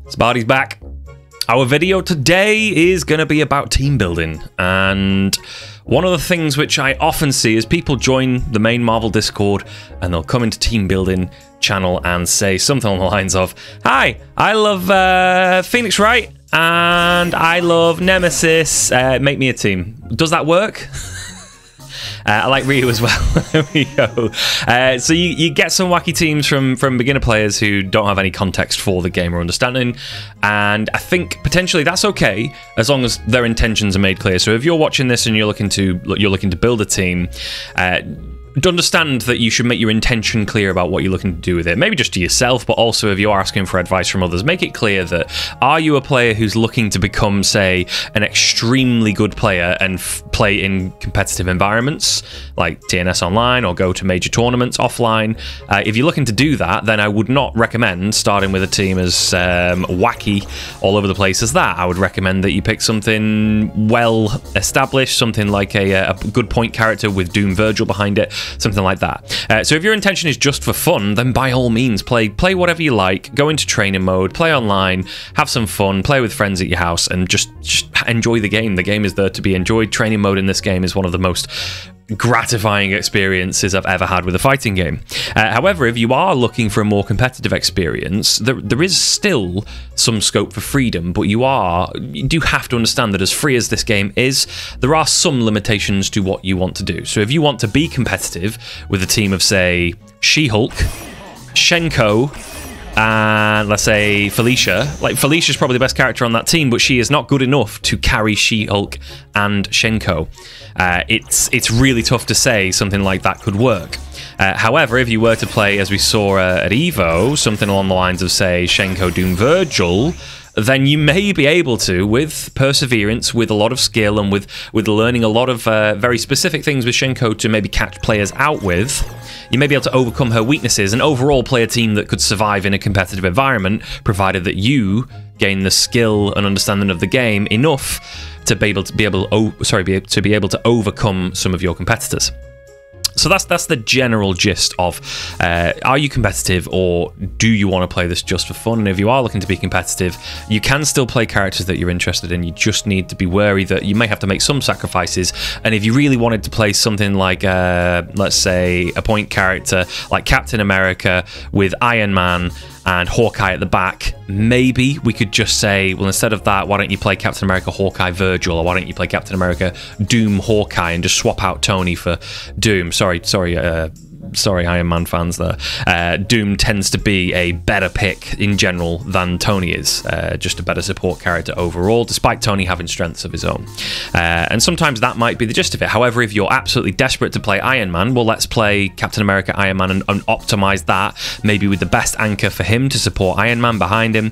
Sparty's back. Our video today is going to be about team building, and one of the things which I often see is people join the main Marvel Discord and they'll come into team building channel and say something along the lines of, "Hi, I love Phoenix Wright and I love Nemesis, make me a team." Does that work? I like Ryu as well. There we go. So you get some wacky teams from beginner players who don't have any context for the game or understanding, and I think potentially that's okay as long as their intentions are made clear. So if you're watching this and you're looking to build a team, to understand that you should make your intention clear about what you're looking to do with it. Maybe just to yourself, but also if you're asking for advice from others, make it clear that are you a player who's looking to become, say, an extremely good player and play in competitive environments like TNS Online or go to major tournaments offline. If you're looking to do that, then I would not recommend starting with a team as wacky all over the place as that. I would recommend that you pick something well established, something like a good point character with Doom Virgil behind it, something like that. So if your intention is just for fun, then by all means play whatever you like, go into training mode, play online, have some fun, play with friends at your house, and just enjoy the game. The game is there to be enjoyed. Training mode in this game is one of the most gratifying experiences I've ever had with a fighting game. However, if you are looking for a more competitive experience, there is still some scope for freedom, but you do have to understand that as free as this game is, there are some limitations to what you want to do. So if you want to be competitive with a team of, say, She-Hulk, Shenko, and let's say Felicia. Like, Felicia's probably the best character on that team, but she is not good enough to carry She-Hulk and Shenko. It's really tough to say something like that could work. However, if you were to play, as we saw at EVO, something along the lines of, say, Shenko Doom Virgil, then you may be able to, with perseverance, with a lot of skill, and with learning a lot of very specific things with Shenko to maybe catch players out with, you may be able to overcome her weaknesses and overall play a team that could survive in a competitive environment, provided that you gain the skill and understanding of the game enough to be able to overcome some of your competitors. So that's the general gist of are you competitive, or do you want to play this just for fun? And if you are looking to be competitive, you can still play characters that you're interested in. You just need to be wary that you may have to make some sacrifices. And if you really wanted to play something like, let's say, a point character like Captain America with Iron Man and Hawkeye at the back, maybe we could just say, well, instead of that, why don't you play Captain America Hawkeye Virgil, or why don't you play Captain America Doom Hawkeye and just swap out Tony for Doom. Sorry, Iron Man fans there. Doom tends to be a better pick in general than Tony is. Just a better support character overall, despite Tony having strengths of his own. And sometimes that might be the gist of it. However, if you're absolutely desperate to play Iron Man, well, let's play Captain America Iron Man and optimize that, maybe with the best anchor for him to support Iron Man behind him.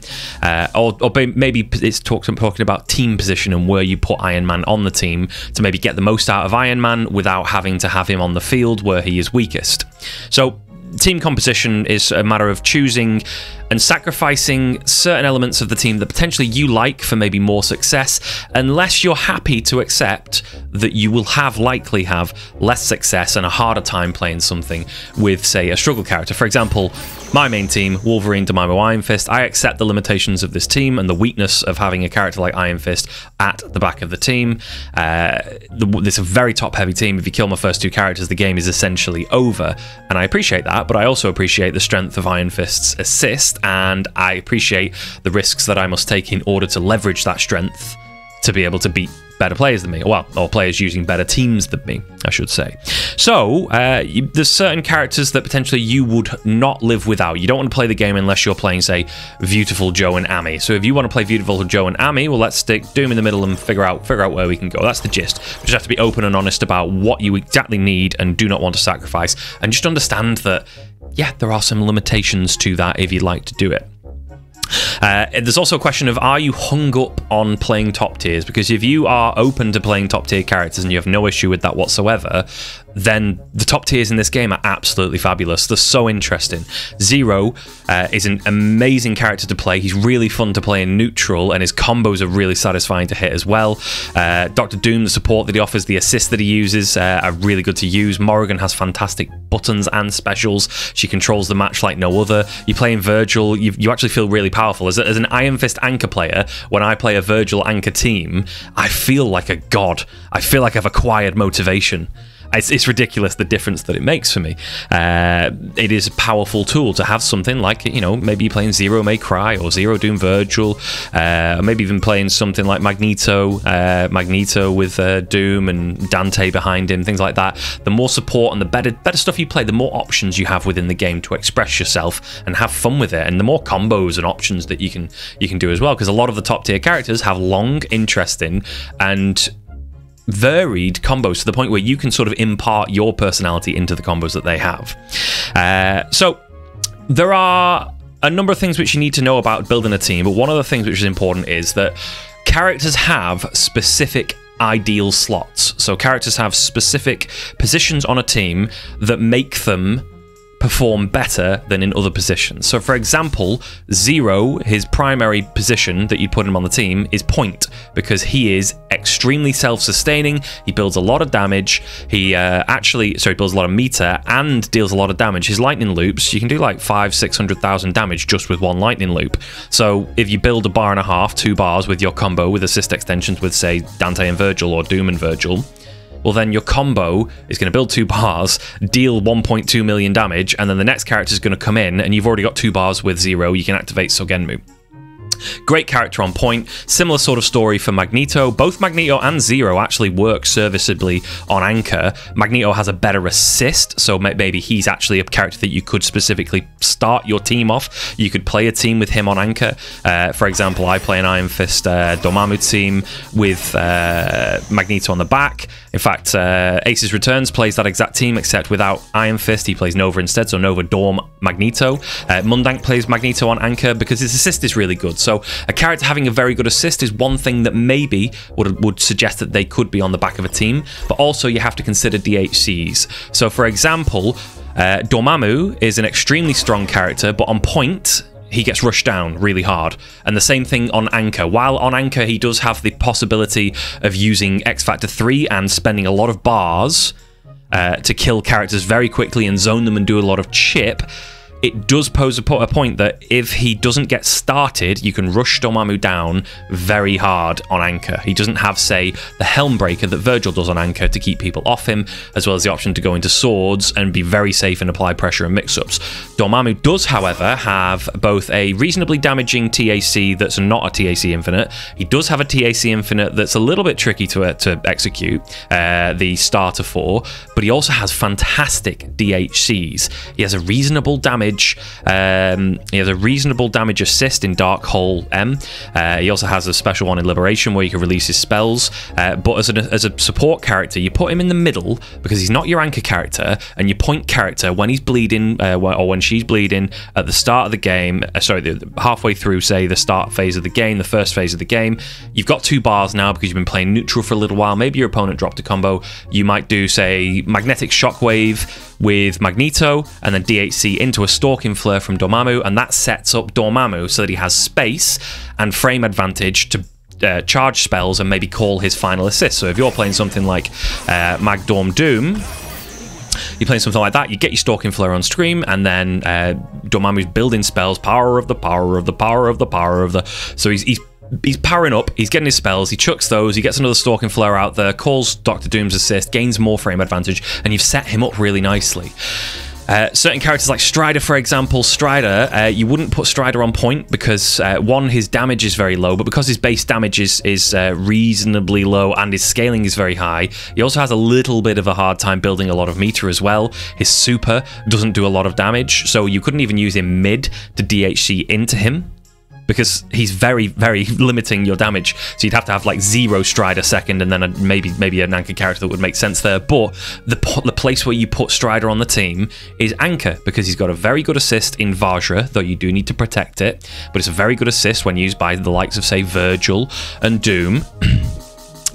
Or maybe it's talking about team position and where you put Iron Man on the team to maybe get the most out of Iron Man without having to have him on the field where he is weakest. So team composition is a matter of choosing and sacrificing certain elements of the team that potentially you like for maybe more success, unless you're happy to accept that you will likely have less success and a harder time playing something with, say, a struggle character. For example, my main team, Wolverine, Dormammu, Iron Fist, I accept the limitations of this team and the weakness of having a character like Iron Fist at the back of the team. It's a very top-heavy team. If you kill my first two characters, the game is essentially over, and I appreciate that, but I also appreciate the strength of Iron Fist's assist, and I appreciate the risks that I must take in order to leverage that strength to be able to beat better players than me, or players using better teams than me, I should say. So there's certain characters that potentially you would not live without. You don't want to play the game unless you're playing, say, Viewtiful Joe and Amy. So if you want to play Viewtiful Joe and Amy, well, let's stick Doom in the middle and figure out where we can go. That's the gist. We just have to be open and honest about what you exactly need and do not want to sacrifice, and just understand that, yeah, there are some limitations to that if you'd like to do it. There's also a question of, are you hung up on playing top tiers? Because if you are open to playing top tier characters and you have no issue with that whatsoever, then the top tiers in this game are absolutely fabulous. They're so interesting. Zero is an amazing character to play. He's really fun to play in neutral, and his combos are really satisfying to hit as well. Dr. Doom, the support that he offers, the assist that he uses are really good to use. Morrigan has fantastic buttons and specials. She controls the match like no other. You play in Virgil, you actually feel really powerful. As an Iron Fist anchor player, when I play a Virgil anchor team, I feel like a god. I feel like I've acquired motivation. It's ridiculous the difference that it makes for me. It is a powerful tool to have something like, you know, maybe you're playing Zero May Cry or Zero Doom Virgil, or maybe even playing something like Magneto with Doom and Dante behind him, things like that. The more support and the better stuff you play, the more options you have within the game to express yourself and have fun with it, and the more combos and options that you can do as well. Because a lot of the top tier characters have long, interesting, and varied combos to the point where you can sort of impart your personality into the combos that they have. So there are a number of things which you need to know about building a team, but one of the things which is important is that characters have specific ideal slots. So characters have specific positions on a team that make them perform better than in other positions. So for example, Zero, his primary position that you put him on the team is point, because he is extremely self-sustaining. He builds a lot of damage. He builds a lot of meter and deals a lot of damage. His lightning loops, you can do like 500,000-600,000 damage just with one lightning loop. So if you build a bar and a half, 2 bars with your combo with assist extensions with, say, Dante and Virgil or Doom and Virgil, well, then your combo is going to build 2 bars, deal 1.2 million damage, and then the next character is going to come in, and you've already got 2 bars with Zero. You can activate Sogenmu. Great character on point. Similar sort of story for Magneto. Both Magneto and Zero actually work serviceably on Anchor. Magneto has a better assist, so maybe he's actually a character that you could specifically start your team off. You could play a team with him on Anchor. For example, I play an Iron Fist Dormammu team with Magneto on the back. In fact, Aces Returns plays that exact team, except without Iron Fist. He plays Nova instead, so Nova, Dorm, Magneto. Mundank plays Magneto on Anchor because his assist is really good. So a character having a very good assist is one thing that maybe would suggest that they could be on the back of a team, but also you have to consider DHCs. So for example, Dormammu is an extremely strong character, but on point, he gets rushed down really hard. And the same thing on Anchor. While on Anchor, he does have the possibility of using X Factor 3 and spending a lot of bars to kill characters very quickly and zone them and do a lot of chip. It does pose a point that if he doesn't get started, you can rush Dormammu down very hard on Anchor. He doesn't have, say, the Helmbreaker that Virgil does on Anchor to keep people off him, as well as the option to go into swords and be very safe and apply pressure and mix-ups. Dormammu does, however, have both a reasonably damaging TAC that's not a TAC infinite. He does have a TAC infinite that's a little bit tricky to execute, the starter for, but he also has fantastic DHCs. He has a reasonable damage. He has a reasonable damage assist in Dark Hole M. He also has a special one in Liberation where you can release his spells. But as a support character, you put him in the middle because he's not your anchor character, and your point character, when he's bleeding or when she's bleeding at the start of the game, halfway through, say, the start phase of the game, the first phase of the game, you've got 2 bars now because you've been playing neutral for a little while. Maybe your opponent dropped a combo. You might do, say, Magnetic Shockwave with Magneto and then DHC into a Stalking Flare from Dormammu, and that sets up Dormammu so that he has space and frame advantage to charge spells and maybe call his final assist. So if you're playing something like Magdorm Doom, you're playing something like that, you get your Stalking Flare on stream, and then Dormammu's building spells, power of the power of the power of the power of the... So he's powering up, he's getting his spells, he chucks those, he gets another Stalking Flare out there, calls Dr. Doom's assist, gains more frame advantage, and you've set him up really nicely. Certain characters like Strider, for example. Strider, you wouldn't put Strider on point because, one, his damage is very low, but because his base damage is reasonably low and his scaling is very high, he also has a little bit of a hard time building a lot of meter as well. His super doesn't do a lot of damage, so you couldn't even use him mid to DHC into him, because he's very, very limiting your damage. So you'd have to have like 0 Strider second, and then maybe an Anchor character that would make sense there. But the place where you put Strider on the team is Anchor, because he's got a very good assist in Vajra, though you do need to protect it. But it's a very good assist when used by the likes of, say, Virgil and Doom.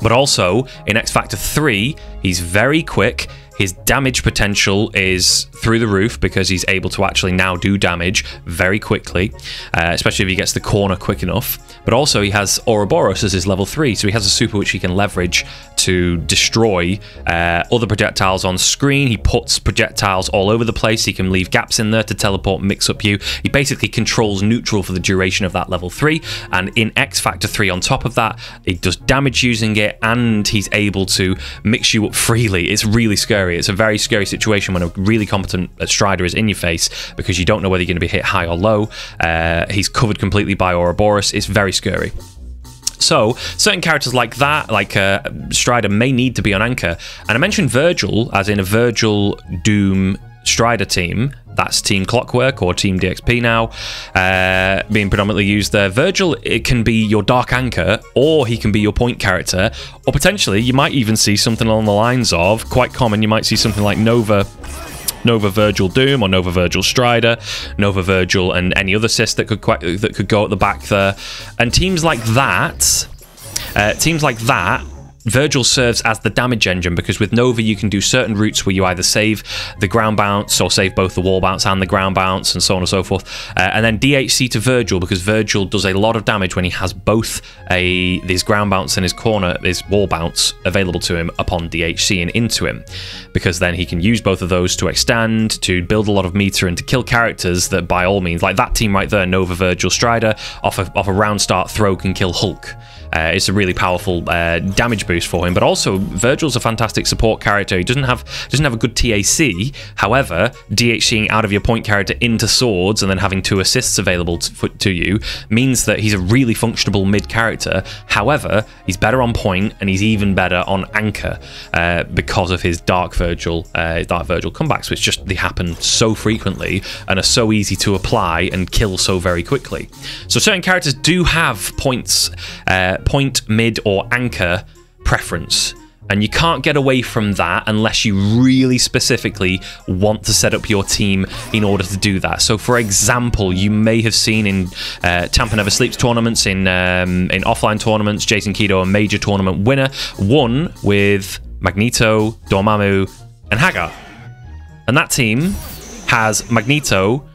But also, in X Factor 3, he's very quick. His damage potential is through the roof because he's able to actually now do damage very quickly, especially if he gets the corner quick enough. But also he has Ouroboros as his level 3, so he has a super which he can leverage to destroy other projectiles on screen. He puts projectiles all over the place. He can leave gaps in there to teleport, mix up you. He basically controls neutral for the duration of that level 3, and in X Factor 3 on top of that, he does damage using it, and he's able to mix you up freely. It's really scary. It's a very scary situation when a really competent Strider is in your face because you don't know whether you're going to be hit high or low. He's covered completely by Ouroboros. It's very scary. So, certain characters like that, like Strider, may need to be on Anchor. And I mentioned Virgil, as in a Virgil Doom Strider team. That's Team Clockwork or Team DXP now, being predominantly used there. Virgil, it can be your Dark Anchor, or he can be your point character, or potentially you might even see something along the lines of, quite common, you might see something like Nova Virgil Doom, or Nova Virgil Strider, Nova Virgil and any other sis that could go at the back there. And teams like that, Virgil serves as the damage engine, because with Nova you can do certain routes where you either save the ground bounce or save both the wall bounce and the ground bounce and so on and so forth. And then DHC to Virgil, because Virgil does a lot of damage when he has both his ground bounce and his wall bounce available to him upon DHC and into him, because then he can use both of those to extend, to build a lot of meter, and to kill characters that by all means, like that team right there, Nova Virgil Strider, off a round start throw can kill Hulk. It's a really powerful damage boost for him, but also Virgil's a fantastic support character. He doesn't have a good TAC. However, DHCing out of your point character into swords and then having 2 assists available to you means that he's a really functional mid character. However, he's better on point, and he's even better on Anchor because of his Dark Virgil comebacks, which just they happen so frequently and are so easy to apply and kill so very quickly. So certain characters do have point, mid, or Anchor preference, and you can't get away from that unless you really specifically want to set up your team in order to do that. So for example, you may have seen in Tampa Never Sleeps tournaments, in offline tournaments, Jason Kido, a major tournament winner, won with Magneto, Dormammu and Hagar, and that team has Magneto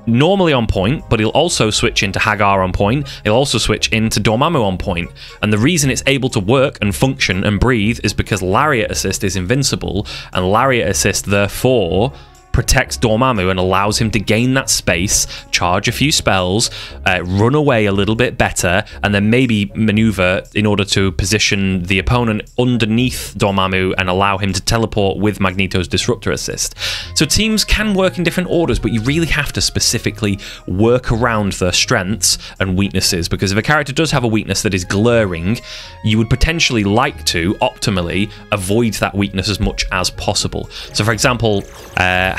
normally on point, but he'll also switch into Hagar on point. He'll also switch into Dormammu on point. And the reason it's able to work and function and breathe is because Lariat Assist is invincible, and Lariat Assist therefore protects Dormammu and allows him to gain that space, charge a few spells, run away a little bit better, and then maybe maneuver in order to position the opponent underneath Dormammu and allow him to teleport with Magneto's Disruptor Assist. So teams can work in different orders, but you really have to specifically work around their strengths and weaknesses, because if a character does have a weakness that is glaring, you would potentially like to, optimally, avoid that weakness as much as possible. So for example,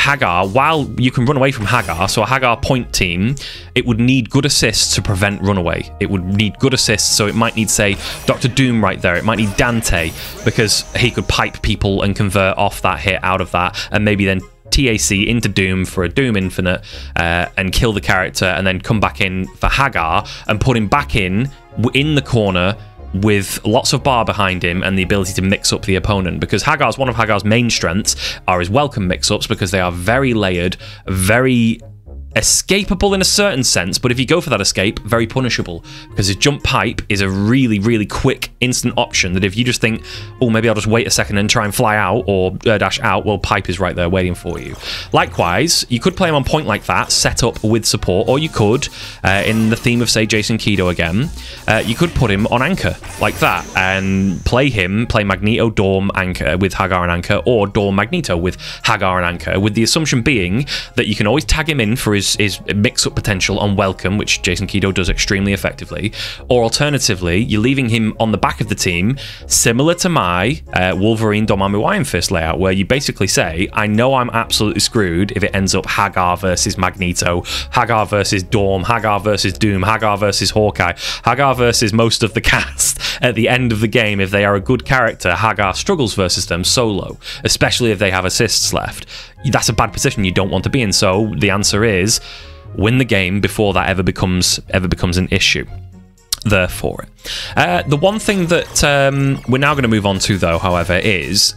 Hagar, while you can run away from Hagar, so a Hagar point team, it would need good assists to prevent runaway. It would need good assists, so it might need, say, Dr. Doom right there. It might need Dante, because he could pipe people and convert off that hit out of that, and maybe then TAC into Doom for a Doom Infinite and kill the character, and then come back in for Hagar and put him back in the corner with lots of bar behind him and the ability to mix up the opponent, because one of Hagar's main strengths are his welcome mix-ups, because they are very layered, very escapable in a certain sense, but if you go for that escape, very punishable, because his jump pipe is a really, really quick, instant option that if you just think, oh, maybe I'll just wait a second and try and fly out or dash out, well, pipe is right there waiting for you. Likewise, you could play him on point like that, set up with support, or you could, in the theme of, say, Jason Kido again, you could put him on Anchor like that and play Magneto Dorm Anchor with Hagar and Anchor, or Dorm Magneto with Hagar and Anchor, with the assumption being that you can always tag him in for his mix-up potential on Welcome, which Jason Kido does extremely effectively, or alternatively, you're leaving him on the back of the team, similar to my Wolverine Dormammu Iron Fist layout, where you basically say, I know I'm absolutely screwed if it ends up Hagar versus Magneto, Hagar versus Dorm, Hagar versus Doom, Hagar versus Hawkeye, Hagar versus most of the cast. At the end of the game, if they are a good character, Hagar struggles versus them solo, especially if they have assists left. That's a bad position you don't want to be in, so the answer is win the game before that ever becomes an issue. Therefore, the one thing that we're now going to move on to, though, however, is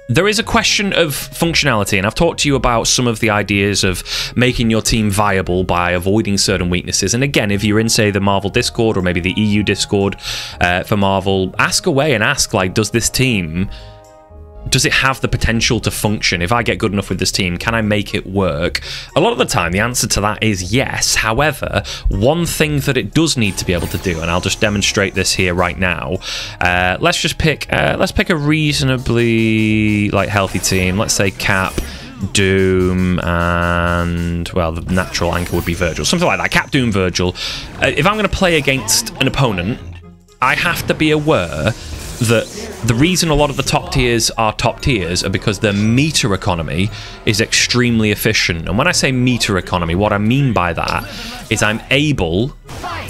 there is a question of functionality, and I've talked to you about some of the ideas of making your team viable by avoiding certain weaknesses. And again, if you're in, say, the Marvel Discord or maybe the EU Discord for Marvel, ask away and ask, like, does this team, does it have the potential to function? If I get good enough with this team, can I make it work? A lot of the time, the answer to that is yes. However, one thing that it does need to be able to do, and I'll just demonstrate this here right now. Let's just pick, let's pick a reasonably like healthy team. Let's say Cap, Doom, and well, the natural anchor would be Virgil, something like that. Cap, Doom, Virgil. If I'm going to play against an opponent, I have to be aware that the reason a lot of the top tiers are top tiers are because their meter economy is extremely efficient. And when I say meter economy, what I mean by that is I'm able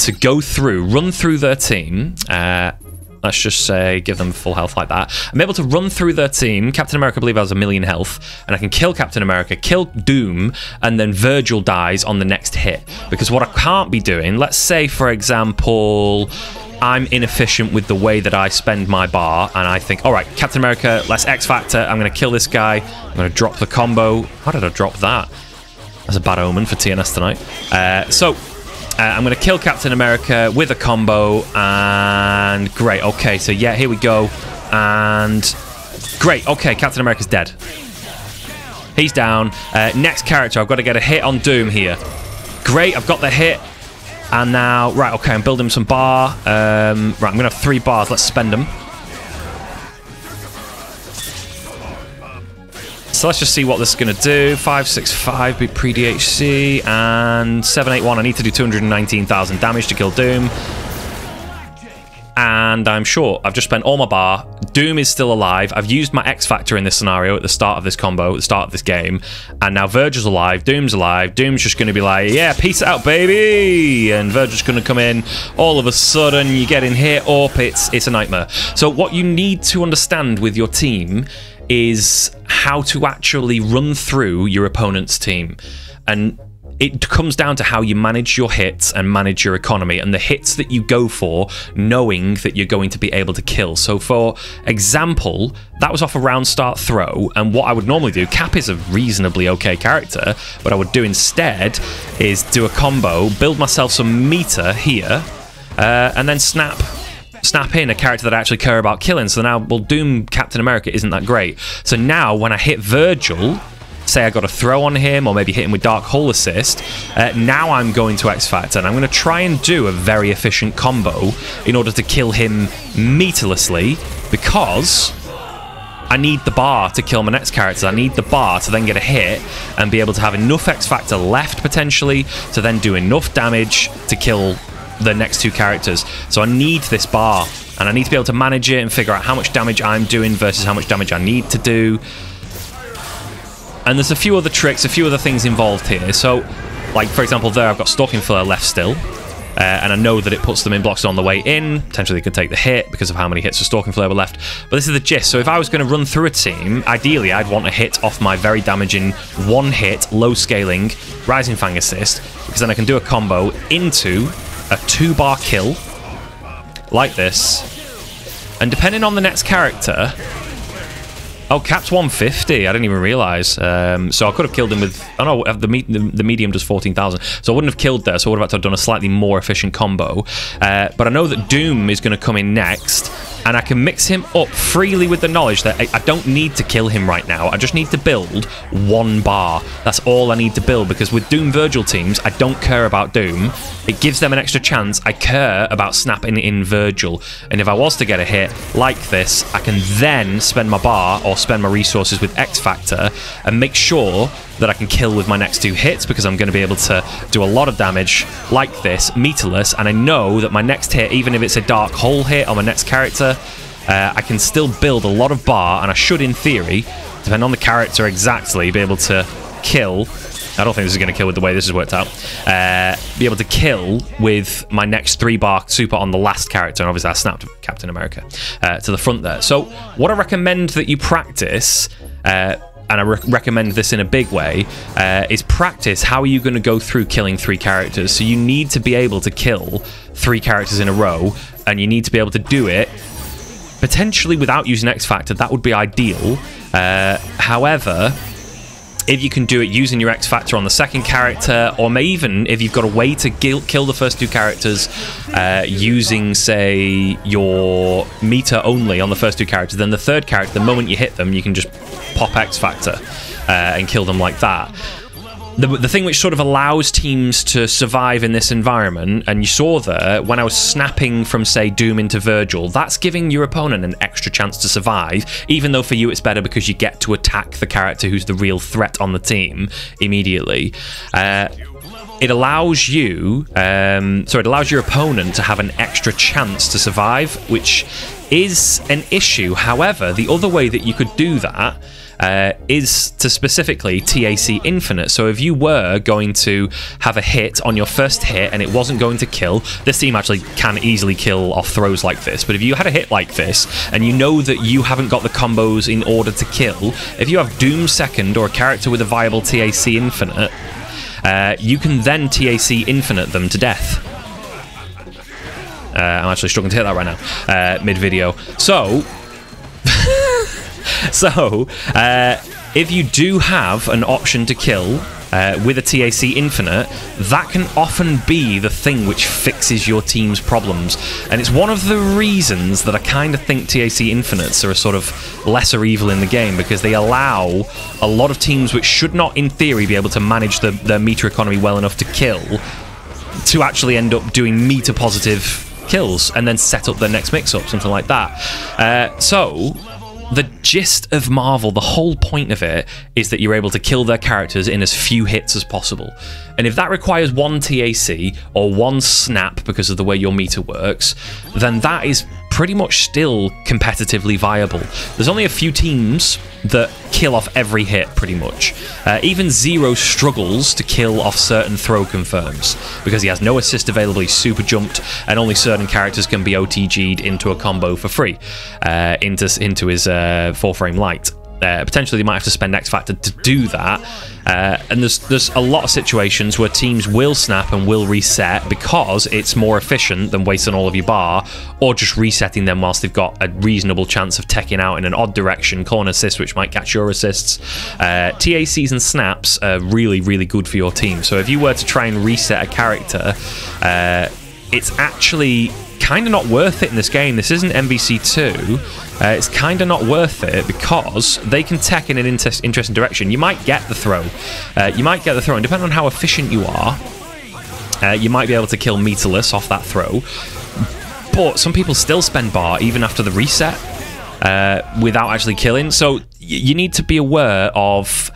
to go through, run through their team. Let's just say, give them full health like that. I'm able to run through their team. Captain America, I believe, has 1 million health. And I can kill Captain America, kill Doom, and then Virgil dies on the next hit. Because what I can't be doing, let's say, for example, I'm inefficient with the way that I spend my bar, and I think, all right, Captain America, let's X Factor. I'm going to kill this guy. I'm going to drop the combo. How did I drop that? That's a bad omen for TNS tonight. I'm going to kill Captain America with a combo, and great. Okay, so yeah, here we go. And great. Okay, Captain America's dead. He's down. Next character, I've got to get a hit on Doom here. Great, I've got the hit. And now, right, okay, I'm building some bar. Right, I'm going to have 3 bars. Let's spend them. So let's just see what this is going to do. 565 be pre-DHC, and 781. I need to do 219,000 damage to kill Doom. And I'm sure I've just spent all my bar. Doom is still alive. I've used my X Factor in this scenario at the start of this combo, at the start of this game. And now Virgil's alive. Doom's alive. Doom's just going to be like, yeah, peace out, baby. And Virgil's going to come in. All of a sudden, you get in hit up. It's a nightmare. So what you need to understand with your team is how to actually run through your opponent's team. And it comes down to how you manage your hits and manage your economy, and the hits that you go for, knowing that you're going to be able to kill. So for example, that was off a round start throw, and what I would normally do, Cap is a reasonably okay character, what I would do instead is do a combo, build myself some meter here, and then snap in a character that I actually care about killing. So now, well, Doom Captain America isn't that great. So now when I hit Virgil, say I got a throw on him, or maybe hit him with Dark Hole Assist, now I'm going to X Factor, and I'm going to try and do a very efficient combo in order to kill him meterlessly, because I need the bar to kill my next character. I need the bar to then get a hit and be able to have enough X Factor left, potentially, to then do enough damage to kill the next 2 characters. So I need this bar, and I need to be able to manage it and figure out how much damage I'm doing versus how much damage I need to do. And there's a few other tricks, a few other things involved here. So, like, for example, there I've got Stalking Flare left still. And I know that it puts them in blocks on the way in. Potentially they could take the hit because of how many hits of Stalking Flare were left. But this is the gist. So if I was going to run through a team, ideally I'd want a hit off my very damaging 1-hit, low-scaling Rising Fang assist, because then I can do a combo into a 2-bar kill, like this. And depending on the next character... Oh, Cap's 150. I didn't even realise. So I could have killed him with... Oh, no, the medium does 14,000. So I wouldn't have killed there. So I would have had to have done a slightly more efficient combo. But I know that Doom is going to come in next. And I can mix him up freely with the knowledge that I don't need to kill him right now. I just need to build 1 bar. That's all I need to build, because with Doom Virgil teams, I don't care about Doom. It gives them an extra chance. I care about snapping in Virgil. And if I was to get a hit like this, I can then spend my bar or spend my resources with X Factor and make sure that I can kill with my next 2 hits, because I'm going to be able to do a lot of damage like this, meterless, and I know that my next hit, even if it's a Dark Hole hit on my next character, I can still build a lot of bar, and I should, in theory, depending on the character exactly, be able to kill... I don't think this is going to kill with the way this has worked out. Be able to kill with my next 3-bar super on the last character, and obviously I snapped Captain America to the front there. So what I recommend that you practice... and I recommend this in a big way, is practice how are you going to go through killing 3 characters. So you need to be able to kill 3 characters in a row, and you need to be able to do it potentially without using X Factor. That would be ideal. However, if you can do it using your X Factor on the second character, or maybe even if you've got a way to kill the first 2 characters using, say, your meter only on the first 2 characters, then the third character, the moment you hit them, you can just pop X Factor and kill them like that. The thing which sort of allows teams to survive in this environment, and you saw there when I was snapping from, say, Doom into Virgil, that's giving your opponent an extra chance to survive, even though for you it's better because you get to attack the character who's the real threat on the team immediately. It allows you, it allows your opponent to have an extra chance to survive, which is an issue. However, the other way that you could do that is to specifically TAC Infinite. So if you were going to have a hit on your first hit and it wasn't going to kill, this team actually can easily kill off throws like this, but if you had a hit like this and you know that you haven't got the combos in order to kill, if you have Doom second or a character with a viable TAC Infinite, you can then TAC Infinite them to death. I'm actually struggling to hit that right now, mid-video. So, if you do have an option to kill with a TAC Infinite, that can often be the thing which fixes your team's problems. And it's one of the reasons that I kind of think TAC Infinites are a sort of lesser evil in the game, because they allow a lot of teams which should not, in theory, be able to manage their meter economy well enough to kill, to actually end up doing meter positive kills and then set up their next mix-up, something like that. So the gist of Marvel, the whole point of it, is that you're able to kill their characters in as few hits as possible. And if that requires 1 TAC or 1 snap because of the way your meter works, then that is pretty much still competitively viable. There's only a few teams that kill off every hit, pretty much. Even Zero struggles to kill off certain throw confirms, because he has no assist available, he's super jumped, and only certain characters can be OTG'd into a combo for free, into his 4-frame light. Potentially they might have to spend X Factor to do that, and there's a lot of situations where teams will snap and will reset because it's more efficient than wasting all of your bar, or just resetting them whilst they've got a reasonable chance of teching out in an odd direction, calling assists which might catch your assists. TACs and snaps are really, really good for your team. So if you were to try and reset a character, it's actually kind of not worth it in this game. This isn't MVC2. It's kind of not worth it because they can tech in an interesting direction. You might get the throw. And depending on how efficient you are, you might be able to kill meterless off that throw. But some people still spend bar even after the reset without actually killing. So you need to be aware of,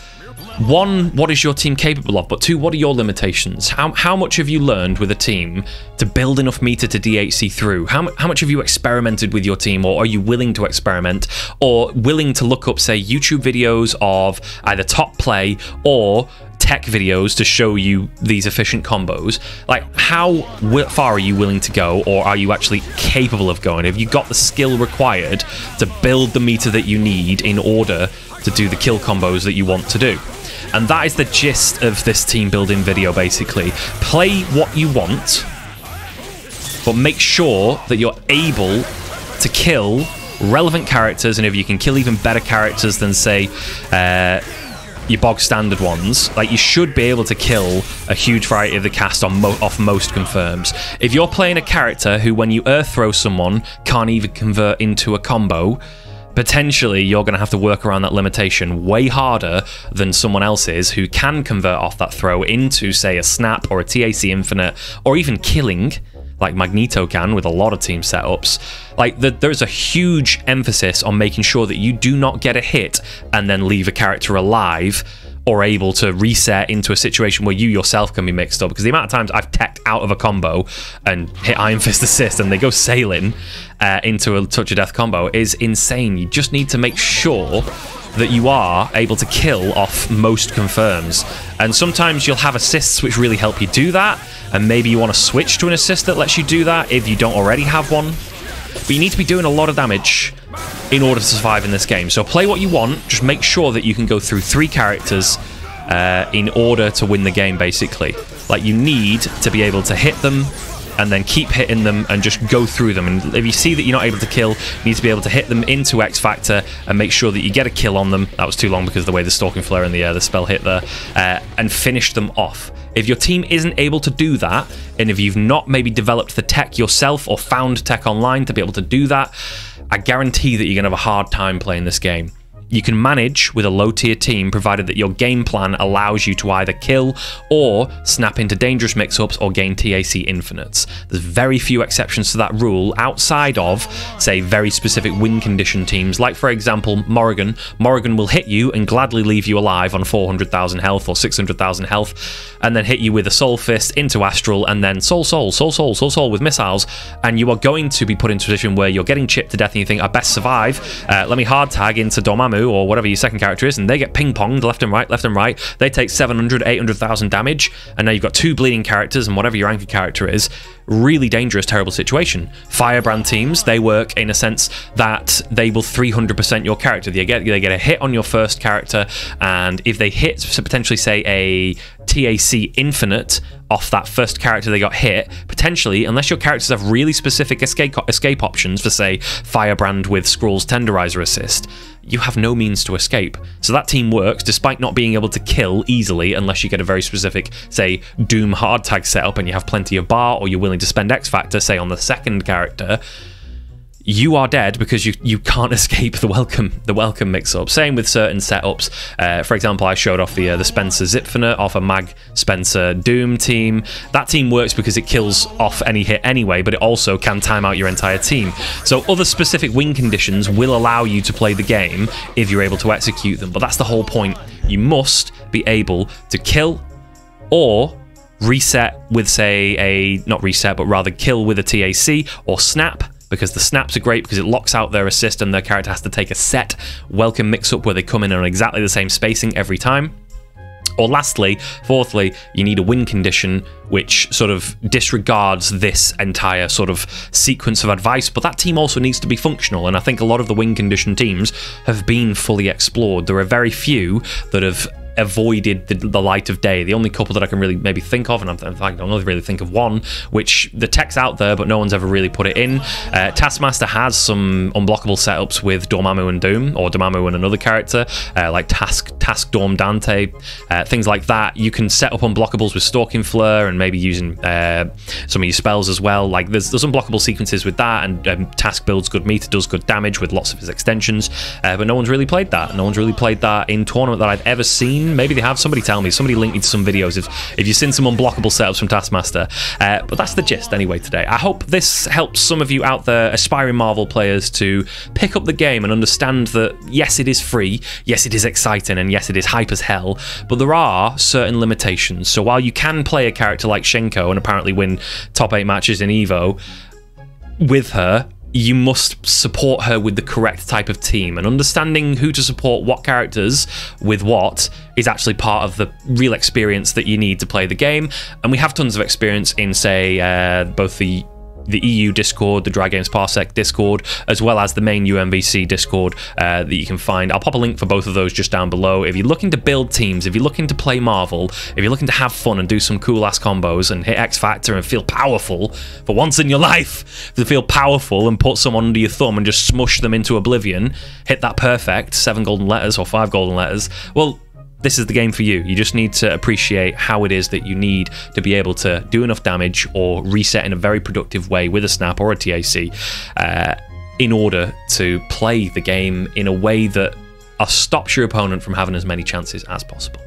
1, what is your team capable of, but 2, what are your limitations? How much have you learned with a team to build enough meter to DHC through? How much have you experimented with your team, or are you willing to experiment, or willing to look up, say, YouTube videos of either top play or tech videos to show you these efficient combos? Like, how far are you willing to go, or are you actually capable of going? Have you got the skill required to build the meter that you need in order to do the kill combos that you want to do? And that is the gist of this team building video, basically. Play what you want, but make sure that you're able to kill relevant characters, and if you can kill even better characters than, say, your bog standard ones, like, you should be able to kill a huge variety of the cast off most confirms. If you're playing a character who, when you earth throw someone, can't even convert into a combo, potentially you're going to have to work around that limitation way harder than someone else is who can convert off that throw into, say, a snap or a TAC Infinite, or even killing, like Magneto can with a lot of team setups. Like, there's a huge emphasis on making sure that you do not get a hit and then leave a character alive or able to reset into a situation where you yourself can be mixed up, because the amount of times I've teched out of a combo and hit Iron Fist assist and they go sailing into a touch of death combo is insane. You just need to make sure that you are able to kill off most confirms, and sometimes you'll have assists which really help you do that, and maybe you want to switch to an assist that lets you do that if you don't already have one. But you need to be doing a lot of damage in order to survive in this game. So play what you want, just make sure that you can go through 3 characters in order to win the game, basically. Like, you need to be able to hit them and then keep hitting them and just go through them. And if you see that you're not able to kill, you need to be able to hit them into X Factor and make sure that you get a kill on them. That was too long because of the way the Stalking Flare and the spell hit there, and finish them off. If your team isn't able to do that, and if you've not maybe developed the tech yourself or found tech online to be able to do that, I guarantee that you're going to have a hard time playing this game. You can manage with a low-tier team provided that your game plan allows you to either kill or snap into dangerous mix-ups or gain TAC infinites. There's very few exceptions to that rule outside of, say, very specific win condition teams, like, for example, Morrigan. Morrigan will hit you and gladly leave you alive on 400,000 health or 600,000 health, and then hit you with a Soul Fist into Astral, and then Soul with missiles, and you are going to be put into a position where you're getting chipped to death and you think, I best survive, let me hard tag into Dormammu or whatever your second character is, and they get ping-ponged left and right. They take 700, 800,000 damage, and now you've got 2 bleeding characters and whatever your anchor character is. Really dangerous, terrible situation. Firebrand teams, they work in a sense that they will 300% your character. They get a hit on your first character, and if they hit, so potentially say a TAC infinite off that first character they got hit, potentially, unless your characters have really specific escape options for, say, Firebrand with Skrull's Tenderizer assist, you have no means to escape. So that team works despite not being able to kill easily unless you get a very specific, say, Doom hard tag setup and you have plenty of bar, or you're willing to spend X Factor, say, on the second character. You are dead because you can't escape the welcome mix-up. Same with certain setups. For example, I showed off the Spencer Zipfinite off a Mag Spencer Doom team. That team works because it kills off any hit anyway, but it also can time out your entire team. So other specific win conditions will allow you to play the game if you're able to execute them. But that's the whole point. You must be able to kill or reset with, say, not reset, but rather kill with a TAC or snap, because the snaps are great because it locks out their assist and their character has to take a set welcome mix-up where they come in on exactly the same spacing every time. Or lastly, fourthly, you need a win condition which sort of disregards this entire sort of sequence of advice, but that team also needs to be functional, and I think a lot of the win condition teams have been fully explored. There are very few that have avoided the light of day. The only couple that I can really maybe think of, and I can only really think of one, which the tech's out there but no one's ever really put it in. Taskmaster has some unblockable setups with Dormammu and Doom, or Dormammu and another character, like Task Dorm Dante, things like that. You can set up unblockables with Stalking Flare and maybe using some of your spells as well. Like there's unblockable sequences with that, and Task builds good meter, does good damage with lots of his extensions, but no one's really played that. No one's really played that in tournament that I've ever seen. Maybe they have. Somebody tell me. Somebody link me to some videos if you've seen some unblockable setups from Taskmaster. But that's the gist anyway today. I hope this helps some of you out there, aspiring Marvel players, to pick up the game and understand that yes, it is free, yes, it is exciting, and yes, it is hype as hell, but there are certain limitations. So while you can play a character like Shenko and apparently win top 8 matches in EVO with her, you must support her with the correct type of team, and understanding who to support what characters with what is actually part of the real experience that you need to play the game. And we have tons of experience in, say, both the EU Discord, the Dry Games Parsec Discord, as well as the main UMVC Discord that you can find. I'll pop a link for both of those just down below. If you're looking to build teams, if you're looking to play Marvel, if you're looking to have fun and do some cool ass combos and hit X Factor and feel powerful for once in your life, to feel powerful and put someone under your thumb and just smush them into oblivion, hit that perfect 7 golden letters or 5 golden letters, well, this is the game for you. You just need to appreciate how it is that you need to be able to do enough damage or reset in a very productive way with a snap or a TAC in order to play the game in a way that stops your opponent from having as many chances as possible.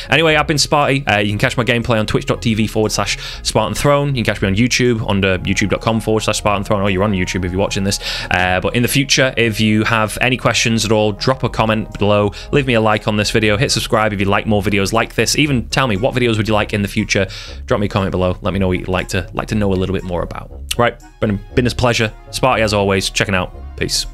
Anyway, I've been Sparty. You can catch my gameplay on twitch.tv/Spartan Throne. You can catch me on YouTube under youtube.com/Spartan Throne. Oh, you're on YouTube if you're watching this. But in the future, if you have any questions at all, drop a comment below. Leave me a like on this video. Hit subscribe if you like more videos like this. Even tell me what videos would you like in the future. Drop me a comment below. Let me know what you'd like to know a little bit more about. Right, been a pleasure. Sparty as always. Checking out. Peace.